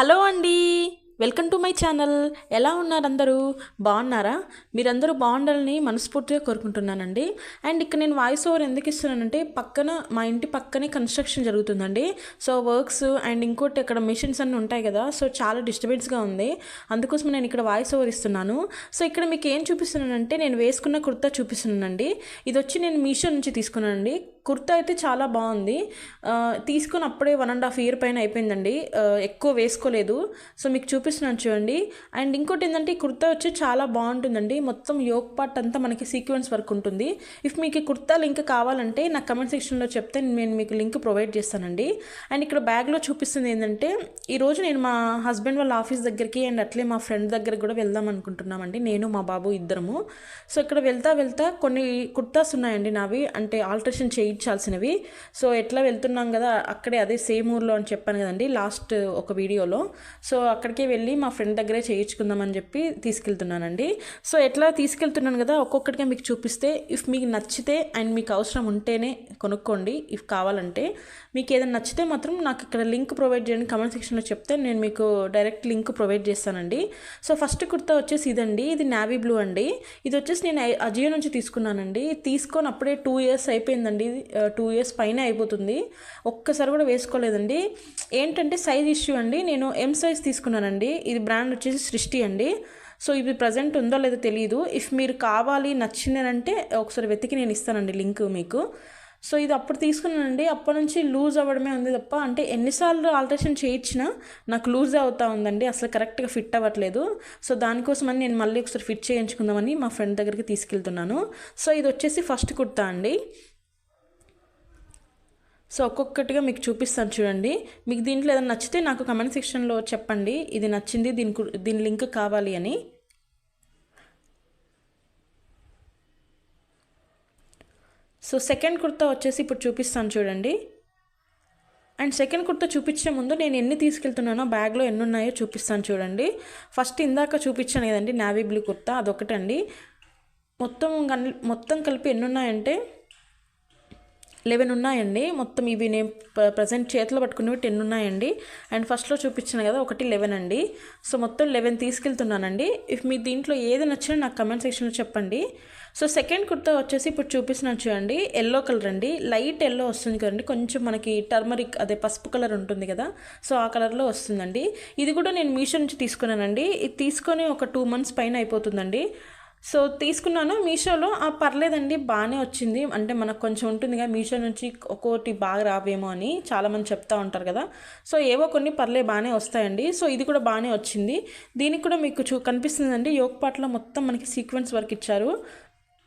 Hello అండి. Welcome to my channel. ఎలా ఉన్నారు అందరూ? బాగున్నారా? మీరందరూ బాగుండాలని మనస్ఫూర్తిగా కోరుకుంటున్నానండి. అండ్ ఇక్కడ నేను వాయిస్ ఓవర్ ఎందుకు ఇస్తున్నానంటే మా ఇంటి పక్కనే కన్స్ట్రక్షన్ జరుగుతుందండి. సో వర్క్స్ అండ్ ఇంకోటి అక్కడ మిషన్స్ అన్నీ ఉంటాయి కదా, సో చాలా డిస్టర్బెన్స్గా ఉంది. అందుకోసం నేను ఇక్కడ వాయిస్ ఓవర్ ఇస్తున్నాను. సో ఇక్కడ మీకు ఏం చూపిస్తున్నానంటే నేను వేసుకున్న కుర్తా చూపిస్తున్నానండి. ఇది వచ్చి నేను మీషో నుంచి తీసుకున్నానండి. కుర్తా అయితే చాలా బాగుంది. తీసుకొని అప్పుడే 1.5 year పైన అయిపోయిందండి. ఎక్కువ వేసుకోలేదు. సో మీకు చూపిస్తున్నాను చూడండి. అండ్ ఇంకోటి ఏంటంటే ఈ కుర్తా వచ్చి చాలా బాగుంటుందండి. మొత్తం యోక్ పార్ట్ అంతా మనకి సీక్వెన్స్ వర్క్ ఉంటుంది. ఇఫ్ మీకు ఈ కుర్తా లింక్ కావాలంటే నాకు కమెంట్ సెక్షన్లో చెప్తే నేను మీకు లింక్ ప్రొవైడ్ చేస్తానండి. అండ్ ఇక్కడ బ్యాగ్లో చూపిస్తుంది ఏంటంటే ఈరోజు నేను మా హస్బెండ్ వాళ్ళ ఆఫీస్ దగ్గరికి అండ్ అట్లే మా ఫ్రెండ్ దగ్గరికి కూడా వెళ్దాం అనుకుంటున్నామండి, నేను మా బాబు ఇద్దరము. సో ఇక్కడ వెళ్తా కొన్ని కుర్తాస్ ఉన్నాయండి నావి, అంటే ఆల్టరేషన్ చేయించాల్సినవి. సో ఎట్లా వెళ్తున్నాం కదా అక్కడే, అదే సేమ్ ఊర్లో అని చెప్పాను కదండి లాస్ట్ ఒక వీడియోలో. సో అక్కడికే వెళ్ళి మా ఫ్రెండ్ దగ్గరే చేయించుకుందామని చెప్పి తీసుకెళ్తున్నానండి. సో ఎట్లా తీసుకెళ్తున్నాను కదా ఒక్కొక్కటిగా మీకు చూపిస్తే, ఇఫ్ మీకు నచ్చితే అండ్ మీకు అవసరం ఉంటేనే కొనుక్కోండి. ఇఫ్ కావాలంటే మీకు ఏదైనా నచ్చితే మాత్రం నాకు ఇక్కడ లింక్ ప్రొవైడ్ చేయండి, కమెంట్ సెక్షన్లో చెప్తే నేను మీకు డైరెక్ట్ లింక్ ప్రొవైడ్ చేస్తానండి. సో ఫస్ట్ కుర్తా వచ్చేసి ఇదండి. ఇది నావీ బ్లూ అండి. ఇది వచ్చేసి నేను అజియో నుంచి తీసుకున్నానండి. తీసుకొని అప్పుడే 2 years అయిపోయిందండి. 2 years పైన అయిపోతుంది. ఒక్కసారి కూడా వేసుకోలేదండి. ఏంటంటే సైజ్ ఇష్యూ అండి. నేను ఎం సైజ్ తీసుకున్నానండి. ఇది బ్రాండ్ వచ్చేసి సృష్టి అండి. సో ఇది ప్రజెంట్ ఉందో లేదో తెలియదు. ఇఫ్ మీరు కావాలి నచ్చిందనంటే ఒకసారి వెతికి నేను ఇస్తానండి లింక్ మీకు. సో ఇది అప్పుడు తీసుకున్నానండి. అప్పటి నుంచి లూజ్ అవ్వడమే ఉంది తప్ప, అంటే ఎన్నిసార్లు ఆల్టరేషన్ చేయించినా నాకు లూజ్ అవుతా ఉందండి, అసలు కరెక్ట్గా ఫిట్ అవ్వట్లేదు. సో దానికోసమని నేను మళ్ళీ ఒకసారి ఫిట్ చేయించుకుందామని మా ఫ్రెండ్ దగ్గరికి తీసుకెళ్తున్నాను. సో ఇది వచ్చేసి ఫస్ట్ కుర్తా అండి. సో ఒక్కొక్కటిగా మీకు చూపిస్తాను చూడండి. మీకు దీంట్లో ఏదైనా నచ్చితే నాకు కమెంట్ సెక్షన్లో చెప్పండి, ఇది నచ్చింది, దీని లింక్ కావాలి అని. సో సెకండ్ కుర్తా వచ్చేసి ఇప్పుడు చూపిస్తాను చూడండి. అండ్ సెకండ్ కుర్తా చూపించే ముందు నేను ఎన్ని తీసుకెళ్తున్నానో బ్యాగ్లో ఎన్ని ఉన్నాయో చూపిస్తాను చూడండి. ఫస్ట్ ఇందాక చూపించాను కదండి నావీ బ్లూ కుర్తా, అదొకటండి. మొత్తం కలిపి ఎన్ని ఉన్నాయంటే 11 ఉన్నాయండి. మొత్తం ఇవి నేను ప్రజెంట్ చేతిలో పట్టుకునేవి 10 ఉన్నాయండి. అండ్ ఫస్ట్లో చూపించాను కదా ఒకటి 11 అండి. సో మొత్తం 11 తీసుకెళ్తున్నానండి. ఇఫ్ మీ దీంట్లో ఏది నచ్చినా నాకు కమెంట్ సెక్షన్లో చెప్పండి. సో సెకండ్ కుర్తా వచ్చేసి ఇప్పుడు చూపిస్తున్నాను చూడండి. ఎల్లో కలర్ అండి. లైట్ ఎల్లో వస్తుంది కదండి, కొంచెం మనకి టర్మరిక్ అదే పసుపు కలర్ ఉంటుంది కదా, సో ఆ కలర్లో వస్తుందండి. ఇది కూడా నేను మీషో నుంచి తీసుకున్నానండి. ఇది తీసుకొని ఒక 2 months పైన అయిపోతుందండి. సో తీసుకున్నాను మీషోలో. పర్లేదండి, బాగానే వచ్చింది. అంటే మనకు కొంచెం ఉంటుందిగా మీషో నుంచి ఒక్కోటి బాగా రావేమో అని చాలామంది చెప్తా ఉంటారు కదా, సో ఏవో కొన్ని బాగానే వస్తాయండి. సో ఇది కూడా బాగానే వచ్చింది. దీనికి కూడా మీకు కనిపిస్తుందండి యోక్ పార్ట్లో మొత్తం మనకి సీక్వెన్స్ వర్క్ ఇచ్చారు.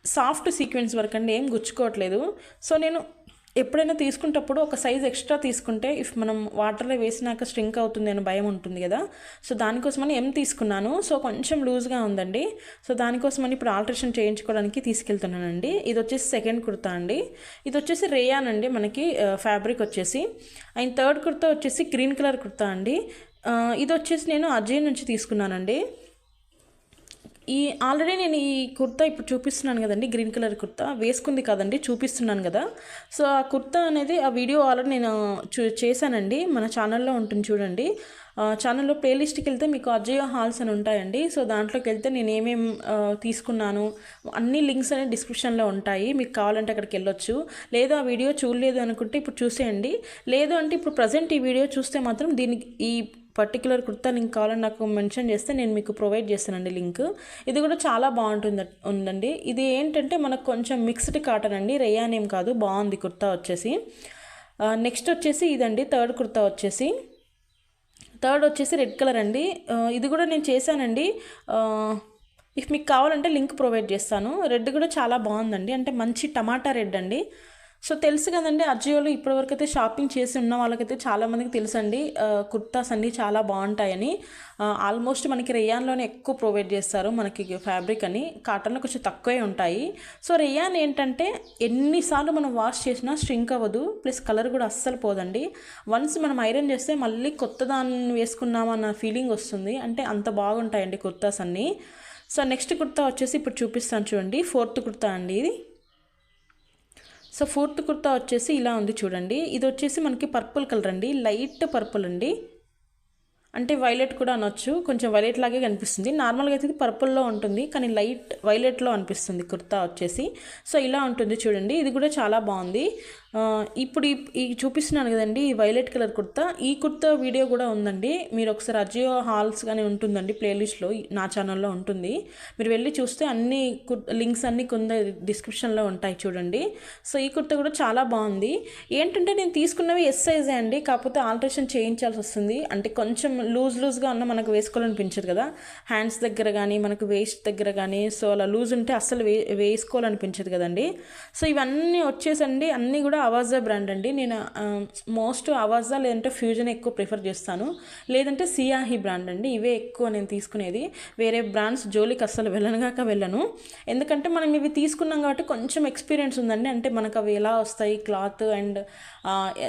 సాఫ్ట్ సీక్వెన్స్ వర్క్ అండి, ఏం గుచ్చుకోవట్లేదు. సో నేను ఎప్పుడైనా తీసుకునేటప్పుడు ఒక సైజ్ ఎక్స్ట్రా తీసుకుంటే ఇఫ్ మనం వాటర్లో వేసినాక స్ట్రింక్ అవుతుంది అని భయం ఉంటుంది కదా, సో దానికోసమని తీసుకున్నాను. సో కొంచెం లూజ్గా ఉందండి. సో దానికోసమని ఇప్పుడు ఆల్టరేషన్ చేయించుకోవడానికి తీసుకెళ్తున్నానండి. ఇది వచ్చేసి సెకండ్ కుర్తా అండి. ఇది వచ్చేసి రేయాన్ అండి మనకి ఫ్యాబ్రిక్ వచ్చేసి. అండ్ థర్డ్ కుర్తా వచ్చేసి గ్రీన్ కలర్ కుర్తా అండి. ఇది వచ్చేసి నేను అజయ్ నుంచి తీసుకున్నానండి. ఆల్రెడీ నేను ఈ కుర్తా ఇప్పుడు చూపిస్తున్నాను కదండి, గ్రీన్ కలర్ కుర్తా వేసుకుంది కదండి, చూపిస్తున్నాను కదా. సో ఆ కుర్తా అనేది ఆ వీడియో ఆల్రెడీ నేను చేశానండి. మన ఛానల్లో ఉంటుంది చూడండి. ఛానల్లో ప్లేలిస్ట్కి వెళ్తే మీకు అజయో హాల్స్ అని ఉంటాయండి. సో దాంట్లోకి వెళ్తే నేను ఏమేమి తీసుకున్నాను అన్ని లింక్స్ అనేవి డిస్క్రిప్షన్లో ఉంటాయి. మీకు కావాలంటే అక్కడికి వెళ్ళొచ్చు. లేదు ఆ వీడియో చూడలేదు అనుకుంటే ఇప్పుడు చూసేయండి. లేదు అంటే ఇప్పుడు ప్రజెంట్ ఈ వీడియో చూస్తే మాత్రం దీనికి ఈ పర్టికులర్ కుర్తా లింక్ కావాలని నాకు మెన్షన్ చేస్తే నేను మీకు ప్రొవైడ్ చేస్తానండి లింక్. ఇది కూడా చాలా ఉందండి. ఇది ఏంటంటే మనకు కొంచెం మిక్స్డ్ కాటన్ అండి, రేయాన్ ఏం కాదు, బాగుంది కుర్తా వచ్చేసి. నెక్స్ట్ వచ్చేసి ఇదండి థర్డ్ కుర్తా వచ్చేసి. థర్డ్ వచ్చేసి రెడ్ కలర్ అండి. ఇది కూడా నేను చేశానండి. ఇఫ్ మీకు కావాలంటే లింక్ ప్రొవైడ్ చేస్తాను. రెడ్ కూడా చాలా బాగుందండి, అంటే మంచి టమాటా రెడ్ అండి. సో తెలుసు కదండి అజియోలో ఇప్పటివరకు అయితే షాపింగ్ చేసి ఉన్న వాళ్ళకైతే చాలామందికి తెలుసండి కుర్తాస్ అన్నీ చాలా బాగుంటాయని. ఆల్మోస్ట్ మనకి రేయాన్లోనే ఎక్కువ ప్రొవైడ్ చేస్తారు మనకి ఫ్యాబ్రిక్ అని, కాటన్లో కొంచెం తక్కువే ఉంటాయి. సో రేయాన్ ఏంటంటే ఎన్నిసార్లు మనం వాష్ చేసినా స్ట్రింక్ అవ్వదు, ప్లస్ కలర్ కూడా అస్సలు పోదండి. వన్స్ మనం ఐరన్ చేస్తే మళ్ళీ కొత్త దాన్ని వేసుకున్నామన్న ఫీలింగ్ వస్తుంది, అంటే అంత బాగుంటాయండి కుర్తాస్ అన్నీ. సో నెక్స్ట్ కుర్తా వచ్చేసి ఇప్పుడు చూపిస్తాను చూడండి. ఫోర్త్ కుర్తా అండి ఇది. సో ఫోర్త్ కుర్తా వచ్చేసి ఇలా ఉంది చూడండి. ఇది వచ్చేసి మనకి పర్పుల్ కలర్ అండి, లైట్ పర్పుల్ అండి. అంటే వైలెట్ కూడా అనొచ్చు, కొంచెం వైలెట్ లాగే కనిపిస్తుంది. నార్మల్గా అయితే ఇది పర్పుల్లో ఉంటుంది, కానీ లైట్ వైలెట్లో అనిపిస్తుంది కుర్తా వచ్చేసి. సో ఇలా ఉంటుంది చూడండి, ఇది కూడా చాలా బాగుంది. ఇప్పుడు ఈ చూపిస్తున్నాను కదండి, ఈ వైలెట్ కలర్ కుర్తా, ఈ కుర్తా వీడియో కూడా ఉందండి. మీరు ఒకసారి అజియో హాల్స్ కానీ ఉంటుందండి ప్లేలిస్ట్లో, నా ఛానల్లో ఉంటుంది. మీరు వెళ్ళి చూస్తే అన్ని లింక్స్ అన్నీ కింద డిస్క్రిప్షన్లో ఉంటాయి చూడండి. సో ఈ కుర్తా కూడా చాలా బాగుంది. ఏంటంటే నేను తీసుకున్నవి ఎస్ సైజే అండి, కాకపోతే ఆల్టరేషన్ చేయించాల్సి వస్తుంది. అంటే కొంచెం లూజ్గా ఉన్న మనకు వేసుకోవాలనిపించదు కదా, హ్యాండ్స్ దగ్గర కానీ మనకు వేస్ట్ దగ్గర కానీ. సో అలా లూజ్ ఉంటే అస్సలు వేసుకోవాలనిపించదు కదండి. సో ఇవన్నీ వచ్చేసండి అన్నీ కూడా అవాజా బ్రాండ్ అండి. నేను మోస్ట్ అవాజా లేదంటే ఫ్యూజన్ ఎక్కువ ప్రిఫర్ చేస్తాను, లేదంటే సియాహి బ్రాండ్ అండి. ఇవే ఎక్కువ నేను తీసుకునేది. వేరే బ్రాండ్స్ జోలికి అస్సలు వెళ్ళను. ఎందుకంటే మనం ఇవి తీసుకున్నాం కాబట్టి కొంచెం ఎక్స్పీరియన్స్ ఉందండి. అంటే మనకు అవి ఎలా వస్తాయి, క్లాత్ అండ్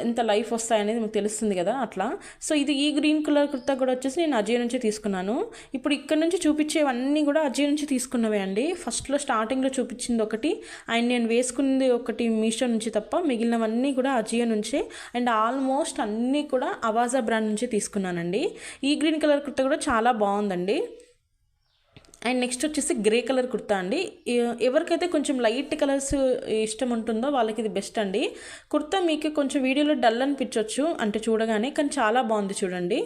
ఎంత లైఫ్ వస్తాయి అనేది మీకు తెలుస్తుంది కదా అట్లా. సో ఈ గ్రీన్ కలర్ కుర్తా కూడా వచ్చేసి నేను అజియో నుంచి తీసుకున్నాను. ఇప్పుడు ఇక్కడ నుంచి చూపించేవన్నీ కూడా అజియో నుంచి తీసుకున్నవే అండి. ఫస్ట్లో స్టార్టింగ్లో చూపించింది ఒకటి అండ్ నేను వేసుకున్నది ఒకటి మీషో నుంచి తప్ప మిగిలినవన్నీ కూడా అజియో నుంచే. అండ్ ఆల్మోస్ట్ అన్నీ కూడా అవాజా బ్రాండ్ నుంచి తీసుకున్నానండి. ఈ గ్రీన్ కలర్ కుర్తా కూడా చాలా బాగుందండి. అండ్ నెక్స్ట్ వచ్చేసి గ్రే కలర్ కుర్తా అండి. ఎవరికైతే కొంచెం లైట్ కలర్స్ ఇష్టం ఉంటుందో వాళ్ళకి ఇది బెస్ట్ అండి. కుర్తా మీకు కొంచెం వీడియోలో డల్ అనిపించవచ్చు అంటే చూడగానే, కానీ చాలా బాగుంది చూడండి.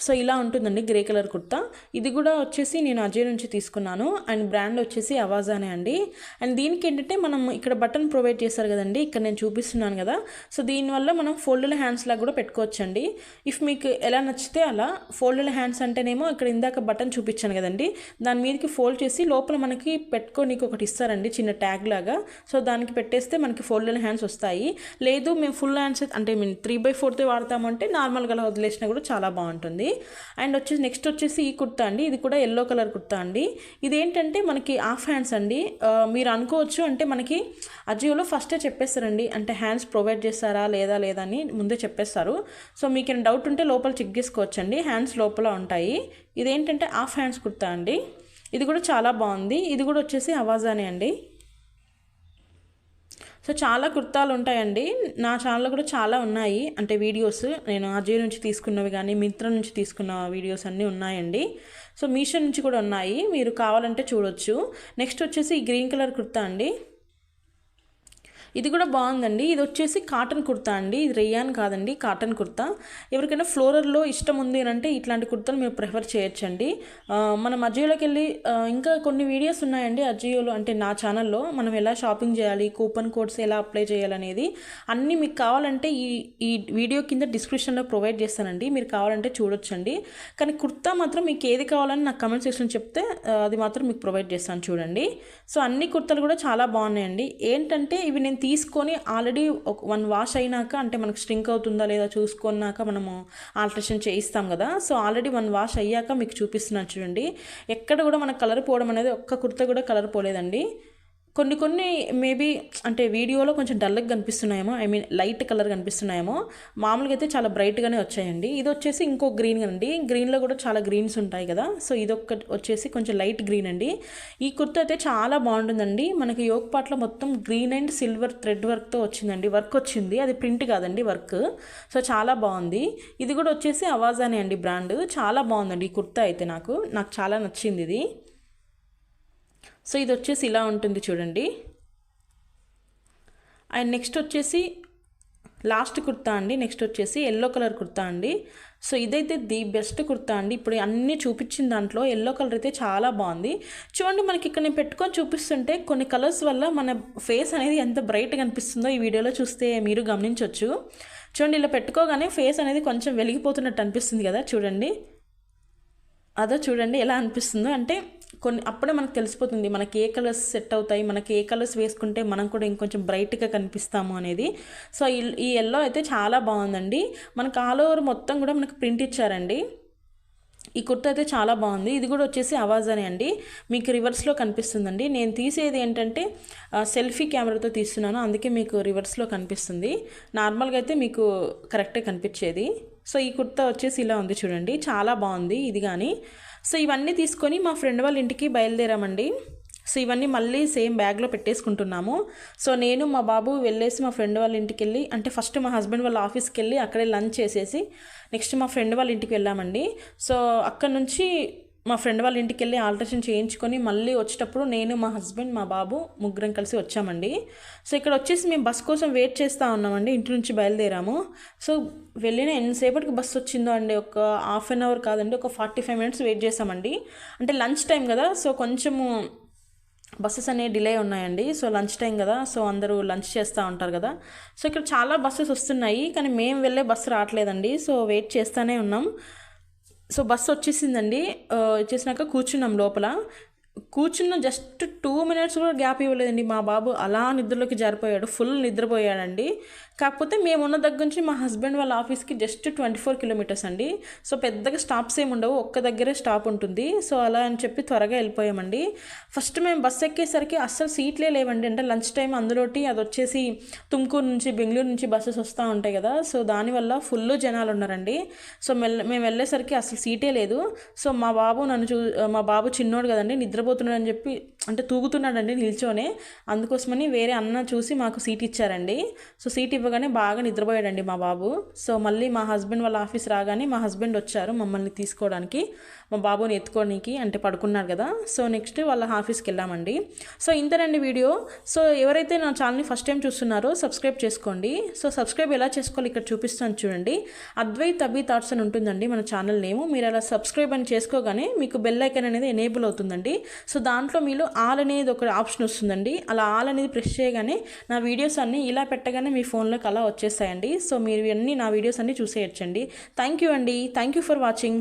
సో ఇలా ఉంటుందండి గ్రే కలర్ కుర్తా. ఇది కూడా వచ్చేసి నేను అజయ్ నుంచి తీసుకున్నాను అండ్ బ్రాండ్ వచ్చేసి అవాజానే అండి. అండ్ దీనికి ఏంటంటే మనం ఇక్కడ బటన్ ప్రొవైడ్ చేస్తారు కదండి, ఇక్కడ నేను చూపిస్తున్నాను కదా. సో దీనివల్ల మనం ఫోల్డెడ్ హ్యాండ్స్ లాగా కూడా పెట్టుకోవచ్చండి. ఇఫ్ మీకు ఎలా నచ్చితే అలా. ఫోల్డెడ్ హ్యాండ్స్ అంటేనేమో ఇక్కడ ఇందాక బటన్ చూపించాను కదండి, దాని మీదకి ఫోల్డ్ చేసి లోపల మనకి పెట్టుకోనికి ఒకటి ఇస్తారండి, చిన్న ట్యాగ్ లాగా. సో దానికి పెట్టేస్తే మనకి ఫోల్డెడ్ హ్యాండ్స్ వస్తాయి. లేదు మేము ఫుల్ హ్యాండ్స్ అంటే మేము 3/4 వాడతామంటే నార్మల్గా వదిలేసినా కూడా చాలా బాగుంటుంది. అండ్ నెక్స్ట్ వచ్చేసి ఈ కుర్తా అండి. ఇది కూడా ఎల్లో కలర్ కుర్తా అండి. ఇదేంటంటే మనకి హాఫ్ హ్యాండ్స్ అండి. మీరు అనుకోవచ్చు అంటే మనకి అజియోలో ఫస్టే చెప్పేస్తారండి, అంటే హ్యాండ్స్ ప్రొవైడ్ చేస్తారా లేదా అని ముందే చెప్పేస్తారు. సో మీకు ఏమైనా డౌట్ ఉంటే లోపల చెక్ చేసుకోవచ్చండి, హ్యాండ్స్ లోపల ఉంటాయి. ఇదేంటంటే హాఫ్ హ్యాండ్స్ కుర్తా అండి. ఇది కూడా చాలా బాగుంది. ఇది కూడా వచ్చేసి అవాజానే అండి. సో చాలా కుర్తాలు ఉంటాయండి, నా ఛానల్లో కూడా చాలా ఉన్నాయి. అంటే వీడియోస్ నేను అజయ్ నుంచి తీసుకున్నవి కానీ మింత్రా నుంచి తీసుకున్న వీడియోస్ అన్నీ ఉన్నాయండి. సో మీషో నుంచి కూడా ఉన్నాయి, మీరు కావాలంటే చూడొచ్చు. నెక్స్ట్ వచ్చేసి ఈ గ్రీన్ కలర్ కుర్తా అండి. ఇది కూడా బాగుందండి. ఇది వచ్చేసి కాటన్ కుర్తా అండి, ఇది రేయాన్ కాదండి, కాటన్ కుర్తా. ఎవరికైనా ఫ్లోరల్లో ఇష్టం ఉంది అని అంటే ఇట్లాంటి కుర్తాలు మీరు ప్రిఫర్ చేయొచ్చండి. మనం అజియోలోకి వెళ్ళి ఇంకా కొన్ని వీడియోస్ ఉన్నాయండి అజియోలో, అంటే నా ఛానల్లో మనం ఎలా షాపింగ్ చేయాలి, కూపన్ కోడ్స్ ఎలా అప్లై చేయాలనేది అన్నీ మీకు కావాలంటే ఈ వీడియో కింద డిస్క్రిప్షన్లో ప్రొవైడ్ చేస్తానండి, మీరు కావాలంటే చూడొచ్చండి. కానీ కుర్తా మాత్రం మీకు ఏది కావాలని నాకు కమెంట్ సెక్షన్ చెప్తే అది మాత్రం మీకు ప్రొవైడ్ చేస్తాను చూడండి. సో అన్ని కుర్తాలు కూడా చాలా బాగున్నాయండి. ఏంటంటే ఇవి నేను తీసుకొని ఆల్రెడీ 1 వాష్ అయినాక, అంటే మనకు స్ట్రింక్ అవుతుందా లేదా చూసుకున్నాక మనము ఆల్టరేషన్ చేయిస్తాం కదా. సో ఆల్రెడీ 1 వాష్ అయ్యాక మీకు చూపిస్తున్నాను చూడండి. ఎక్కడ కూడా మనకు కలర్ పోవడం అనేది, ఒక్క కుర్తా కూడా కలర్ పోలేదండి. కొన్ని మేబీ అంటే వీడియోలో కొంచెం డల్గా కనిపిస్తున్నాయేమో, ఐ మీన్ లైట్ కలర్ కనిపిస్తున్నాయేమో, మామూలుగా అయితే చాలా బ్రైట్గానే వచ్చాయండి. ఇది వచ్చేసి ఇంకో గ్రీన్ అండి, గ్రీన్లో కూడా చాలా గ్రీన్స్ ఉంటాయి కదా. సో ఇదొక్కటి వచ్చేసి కొంచెం లైట్ గ్రీన్ అండి. ఈ కుర్తా అయితే చాలా బాగుంటుందండి. మనకి యోక్ పార్ట్లో మొత్తం గ్రీన్ అండ్ సిల్వర్ థ్రెడ్ వర్క్తో వచ్చిందండి, వర్క్ వచ్చింది, అది ప్రింట్ కాదండి వర్క్. సో చాలా బాగుంది. ఇది కూడా వచ్చేసి అవాజానే అండి బ్రాండ్. చాలా బాగుందండి ఈ కుర్తా అయితే, నాకు చాలా నచ్చింది ఇది. సో ఇది వచ్చేసి ఇలా ఉంటుంది చూడండి. అండ్ నెక్స్ట్ వచ్చేసి లాస్ట్ కుర్తా అండి. నెక్స్ట్ వచ్చేసి ఎల్లో కలర్ కుర్తా అండి. సో ఇదైతే ది బెస్ట్ కుర్తా అండి. ఇప్పుడు అన్నీ చూపించిన దాంట్లో ఎల్లో కలర్ అయితే చాలా బాగుంది. చూడండి మనకి ఇక్కడ నేను పెట్టుకొని చూపిస్తుంటే కొన్ని కలర్స్ వల్ల మన ఫేస్ అనేది ఎంత బ్రైట్గా అనిపిస్తుందో ఈ వీడియోలో చూస్తే మీరు గమనించవచ్చు. చూడండి ఇలా పెట్టుకోగానే ఫేస్ అనేది కొంచెం వెలిగిపోతున్నట్టు అనిపిస్తుంది కదా, చూడండి అదో చూడండి ఎలా అనిపిస్తుందో. అంటే అప్పుడే మనకు తెలిసిపోతుంది మనకి ఏ కలర్స్ సెట్ అవుతాయి, మనకి ఏ కలర్స్ వేసుకుంటే మనం కూడా ఇంకొంచెం బ్రైట్గా కనిపిస్తాము అనేది. సో ఈ ఎల్లో అయితే చాలా బాగుందండి. మనకు ఆల్ ఓవర్ మొత్తం కూడా మనకు ప్రింట్ ఇచ్చారండి. ఈ కుర్తా అయితే చాలా బాగుంది. ఇది కూడా వచ్చేసి అవాజానే అండి, మీకు రివర్స్లో కనిపిస్తుందండి. నేను తీసేది ఏంటంటే సెల్ఫీ కెమెరాతో తీస్తున్నాను, అందుకే మీకు రివర్స్లో కనిపిస్తుంది. నార్మల్గా అయితే మీకు కరెక్టే కనిపించేది. సో ఈ కుర్తా వచ్చేసి ఇలా ఉంది చూడండి, చాలా బాగుంది ఇది. కానీ సో ఇవన్నీ తీసుకొని మా ఫ్రెండ్ వాళ్ళ ఇంటికి బయలుదేరామండి. సో ఇవన్నీ మళ్ళీ సేమ్ బ్యాగ్లో పెట్టేసుకుంటున్నాము. సో నేను మా బాబు వెళ్ళేసి మా ఫ్రెండ్ వాళ్ళ ఇంటికి వెళ్ళి, అంటే ఫస్ట్ మా హస్బెండ్ వాళ్ళ ఆఫీస్కి వెళ్ళి అక్కడే లంచ్ చేసేసి నెక్స్ట్ మా ఫ్రెండ్ వాళ్ళ ఇంటికి వెళ్ళామండి. సో అక్కడ నుంచి మా ఫ్రెండ్ వాళ్ళ ఇంటికి వెళ్ళి ఆల్ట్రేషన్ చేయించుకొని మళ్ళీ వచ్చేటప్పుడు నేను, మా హస్బెండ్, మా బాబు ముగ్గురం కలిసి వచ్చామండి. సో ఇక్కడ వచ్చేసి మేము బస్ కోసం వెయిట్ చేస్తూ ఉన్నామండి. ఇంటి నుంచి బయలుదేరాము. సో వెళ్ళిన ఎంతసేపటికి బస్సు వచ్చిందో అండి, ఒక హాఫ్ అన్ అవర్ కాదండి, ఒక 45 minutes వెయిట్ చేసామండి. అంటే లంచ్ టైం కదా, సో కొంచెము బస్సెస్ అనేవి డిలే ఉన్నాయండి. సో లంచ్ టైం కదా, సో అందరూ లంచ్ చేస్తూ ఉంటారు కదా. సో ఇక్కడ చాలా బస్సెస్ వస్తున్నాయి, కానీ మేము వెళ్ళే బస్సు రావట్లేదండి. సో వెయిట్ చేస్తూనే ఉన్నాం. సో బస్సు వచ్చేసిందండి. వచ్చేసినాక కూర్చున్నాం లోపల. కూర్చున్న జస్ట్ 2 minutes కూడా గ్యాప్ ఇవ్వలేదండి. మా బాబు అలా నిద్రలోకి జారిపోయాడు, ఫుల్ నిద్రపోయాడండి. కాకపోతే మేము ఉన్న దగ్గర నుంచి మా హస్బెండ్ వాళ్ళ ఆఫీస్కి జస్ట్ 24 kilometers అండి. సో పెద్దగా స్టాప్స్ ఏమి ఉండవు, ఒక్క దగ్గరే స్టాప్ ఉంటుంది. సో అలా అని చెప్పి త్వరగా వెళ్ళిపోయామండి. ఫస్ట్ మేము బస్సు ఎక్కేసరికి అస్సలు సీట్లే లేవండి. అంటే లంచ్ టైం అందులోటి అది వచ్చేసి తుమ్కూరు నుంచి, బెంగళూరు నుంచి బస్సెస్ వస్తూ ఉంటాయి కదా. సో దానివల్ల ఫుల్ జనాలు ఉన్నారండి. సో మేము వెళ్ళేసరికి అసలు సీటే లేదు. సో మా బాబు చిన్నోడు కదండి, నిద్రపోతున్నాడు అని చెప్పి, అంటే తూగుతున్నాడండి నిల్చోనే. అందుకోసమని వేరే అన్న చూసి మాకు సీట్ ఇచ్చారండి. సో సీట్ ఇవ్వగానే బాగా నిద్రపోయాడండి మా బాబు. సో మళ్ళీ మా హస్బెండ్ వాళ్ళ ఆఫీస్ రాగానే మా హస్బెండ్ వచ్చారు మమ్మల్ని తీసుకోవడానికి, మా బాబుని ఎత్తుకోవడానికి, అంటే పడుకున్నారు కదా. సో నెక్స్ట్ వాళ్ళ ఆఫీస్కి వెళ్ళామండి. సో ఇంతేనండి వీడియో. సో ఎవరైతే నా ఛానల్ని ఫస్ట్ టైం చూస్తున్నారో సబ్స్క్రైబ్ చేసుకోండి. సో సబ్స్క్రైబ్ ఎలా చేసుకోవాలి ఇక్కడ చూపిస్తాను చూడండి. అద్వైత్ అభి థాట్స్ అని ఉంటుందండి మన ఛానల్ నేమ్. మీరు అలా సబ్స్క్రైబ్ అని చేసుకోగానే మీకు బెల్ ఐకాన్ అనేది ఎనేబుల్ అవుతుందండి. సో దాంట్లో మీరు ఆల్ అనేది ఒక ఆప్షన్ వస్తుందండి. అలా ఆల్ అనేది ప్రెస్ చేయగానే నా వీడియోస్ అన్నీ ఇలా పెట్టగానే మీ ఫోన్లోకి అలా వచ్చేస్తాయండి. సో మీరు అన్నీ నా వీడియోస్ అన్నీ చూసేయచ్చండి. థ్యాంక్ యూ అండి. Thank you for watching.